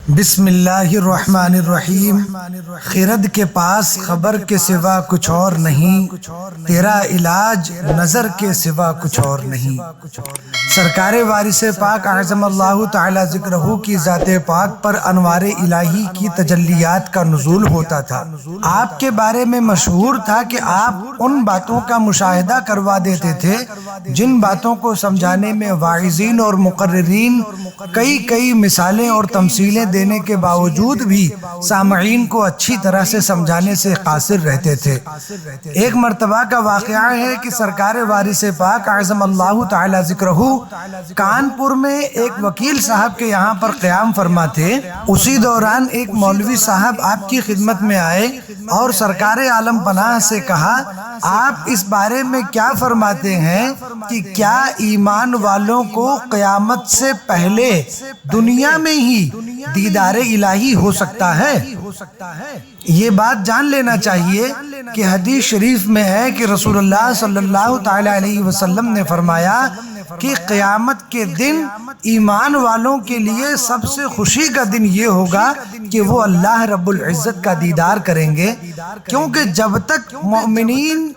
بسم اللہ الرحمن الرحیم۔ خرد کے پاس خبر کے سوا کچھ اور نہیں، تیرا علاج نظر کے سوا کچھ اور نہیں۔ سرکار وارث پاک اعظم اللہ تعالی ذکرہ کی ذات پاک پر انوار الہی کی تجلیات کا نزول ہوتا تھا۔ آپ کے بارے میں مشہور تھا کہ آپ ان باتوں کا مشاہدہ کروا دیتے تھے جن باتوں کو سمجھانے میں واعظین اور مقررین کئی مثالیں اور تمثیلیں دینے کے باوجود بھی سامعین کو اچھی طرح سے سمجھانے سے قاصر رہتے تھے۔ ایک مرتبہ کا واقعہ ہے کہ سرکار وارث پاک اعظم اللہ تعالی ذکرہ کانپور میں ایک وکیل صاحب کے یہاں پر قیام فرما تھے۔ اسی دوران ایک مولوی صاحب آپ کی خدمت میں آئے اور سرکار عالم پناہ سے کہا، آپ اس بارے میں کیا فرماتے ہیں کہ کیا ایمان والوں کو قیامت سے پہلے دنیا میں ہی دیدار الہی ہو سکتا ہے؟ یہ بات جان لینا چاہیے کہ حدیث شریف میں ہے کہ رسول اللہ صلی اللہ تعالی علیہ وسلم نے فرمایا کہ قیامت کے دن ایمان والوں کے لیے سب سے خوشی کا دن یہ ہوگا کہ وہ اللہ رب العزت کا دیدار کریں گے، کیونکہ جب تک مومنین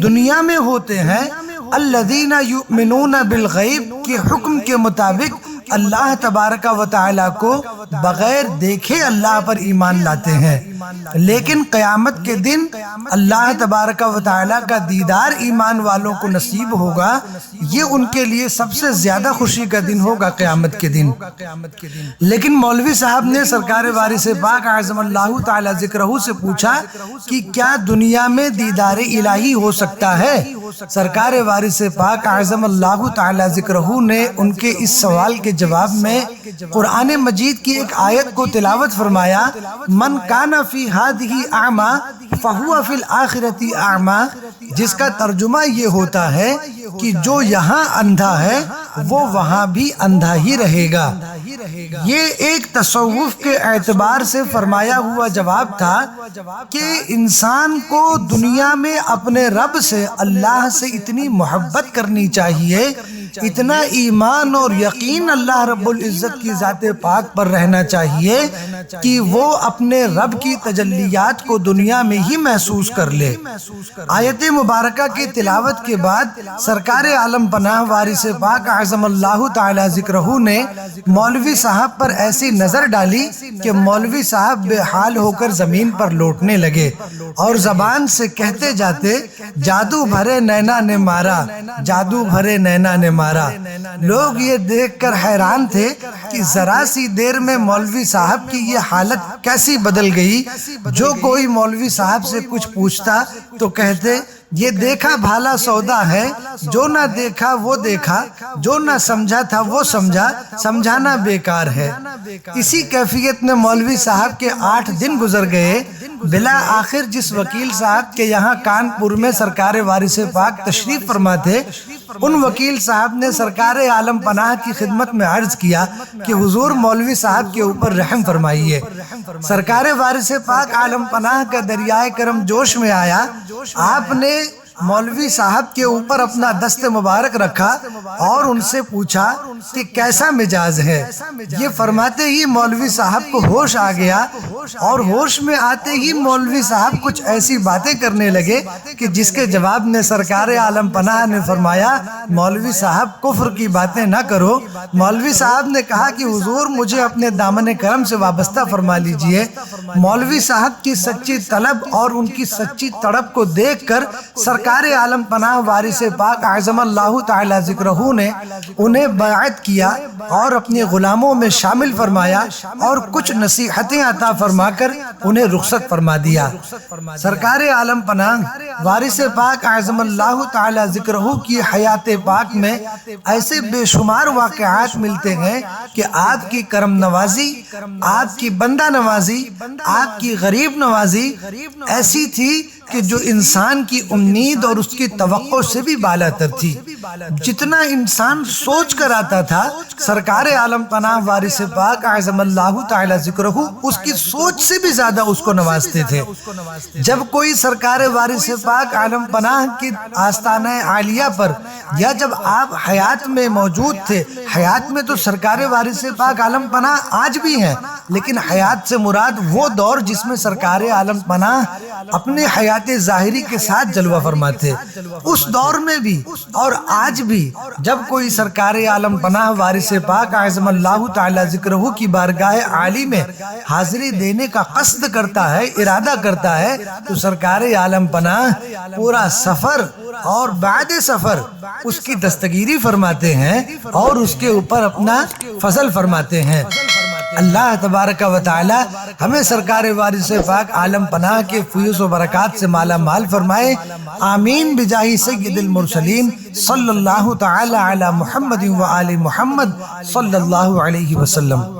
دنیا میں ہوتے ہیں الذین یؤمنون بالغیب کے حکم کے مطابق اللہ تبارک و تعالی کو بغیر دیکھے اللہ پر ایمان لاتے ہیں، لیکن قیامت کے دن اللہ تبارک و تعالی کا دیدار ایمان والوں کو نصیب ہوگا۔ یہ ان کے لیے سب سے زیادہ خوشی کا دن ہوگا قیامت کے دن۔ لیکن مولوی صاحب نے سرکار وارث پاک اعظم اللہ تعالی ذکرہ سے پوچھا کہ کیا دنیا میں دیدار الہی ہو سکتا ہے؟ سرکار وارث پاک اعظم اللہ تعالی ذکرہ نے ان کے اس سوال کے جواب میں قرآن مجید کی ایک آیت کو تلاوت فرمایا، من کان فی ہذہ اعمی فہو فی الآخرۃ اعمی، جس کا ترجمہ یہ ہوتا ہے کہ جو یہاں اندھا ہے وہ وہاں بھی اندھا ہی رہے گا۔ یہ ایک تصوف کے اعتبار سے فرمایا ہوا جواب تھا کہ انسان کو دنیا میں اپنے رب سے، اللہ سے اتنی محبت کرنی چاہیے، اتنا ایمان اور یقین اللہ رب العزت کی ذات پاک پر رہنا چاہیے کہ وہ اپنے رب کی تجلیات کو دنیا میں ہی محسوس کر لے۔ آیت مبارکہ کی تلاوت کے بعد سرکار عالم پناہ وارث پاک اعظم اللہ تعالی ذکرہ نے مولوی صاحب پر ایسی نظر ڈالی کہ مولوی صاحب بے حال ہو کر زمین پر لوٹنے لگے اور زبان سے کہتے جاتے، جادو بھرے نینا نے مارا، جادو بھرے نینا نے مارا۔ لوگ یہ دیکھ کر حیران تھے کہ ذرا سی دیر میں مولوی صاحب کی یہ حالت کیسی بدل گئی۔ جو کوئی مولوی صاحب سے کچھ پوچھتا تو کہتے، یہ دیکھا بھالا سودا ہے، جو نہ دیکھا وہ دیکھا، جو نہ سمجھا تھا وہ سمجھا، سمجھانا بیکار ہے۔ اسی کیفیت میں مولوی صاحب کے 8 دن گزر گئے۔ بلا آخر جس وکیل صاحب کے یہاں کانپور میں سرکار وارث پاک تشریف فرما تھے، ان وکیل صاحب نے سرکار عالم پناہ کی خدمت میں عرض کیا کہ حضور مولوی صاحب کے اوپر رحم فرمائیے۔ سرکار وارث پاک عالم پناہ کا دریائے کرم جوش میں آیا۔ آپ نے مولوی صاحب کے اوپر اپنا دست مبارک رکھا اور ان سے پوچھا کہ کیسا مزاج ہے۔ یہ فرماتے ہی مولوی صاحب کو ہوش آ گیا اور ہوش میں آتے ہی مولوی صاحب کچھ ایسی باتیں کرنے لگے کہ جس کے جواب میں سرکار عالم پناہ نے فرمایا، مولوی صاحب کفر کی باتیں نہ کرو۔ مولوی صاحب نے کہا کہ حضور مجھے اپنے دامن کرم سے وابستہ فرما لیجئے۔ مولوی صاحب کی سچی طلب اور ان کی سچی تڑپ کو دیکھ کر سرکار عالم پناہ وارث پاک اعظم اللہ تعالی ذکرہ نے انہیں بیعت کیا اور اپنے غلاموں میں شامل فرمایا اور کچھ نصیحتیں عطا فرما کر انہیں رخصت فرما دیا۔ سرکار عالم پناہ وارث پاک اعظم اللہ تعالی ذکرہ کی حیات پاک میں ایسے بے شمار واقعات ملتے ہیں کہ آپ کی کرم نوازی، آپ کی بندہ نوازی، آپ کی غریب نوازی ایسی تھی کہ جو انسان کی امید اور اس کی توقع سے بھی بالا تر تھی۔ جتنا انسان سوچ کر آتا تھا سرکار عالم پناہ وارث پاک اعظم اللہ تعالی ذکرہ اس کی سوچ سوچ سے بھی زیادہ اس کو نوازتے تھے۔ جب کوئی سرکار وارث پاک عالم پناہ کی آستانہ عالیہ پر، یا جب آپ حیات میں موجود تھے، حیات میں تو سرکار وارث پاک عالم پناہ آج بھی ہیں، لیکن حیات سے مراد وہ دور جس میں سرکار عالم پناہ اپنے حیات ظاہری کے ساتھ جلوہ فرما تھے، اس دور میں بھی اور آج بھی جب کوئی سرکار عالم پناہ وارث پاک اعظم اللہ تعالی ذکرہ کی بارگاہ عالی میں حاضری دینے کا قصد کرتا ہے، ارادہ کرتا ہے، تو سرکار عالم پناہ پورا سفر اور بعد سفر اس کی دستگیری فرماتے ہیں اور اس کے اوپر اپنا فضل فرماتے ہیں۔ اللہ تبارک و تعالی ہمیں سرکار وارث پاک عالم پناہ کے فیوز و برکات سے مالا مال فرمائے، آمین بجاہ سید المرسلین صلی اللہ تعالی علی محمد و آل محمد صلی اللہ علیہ وسلم۔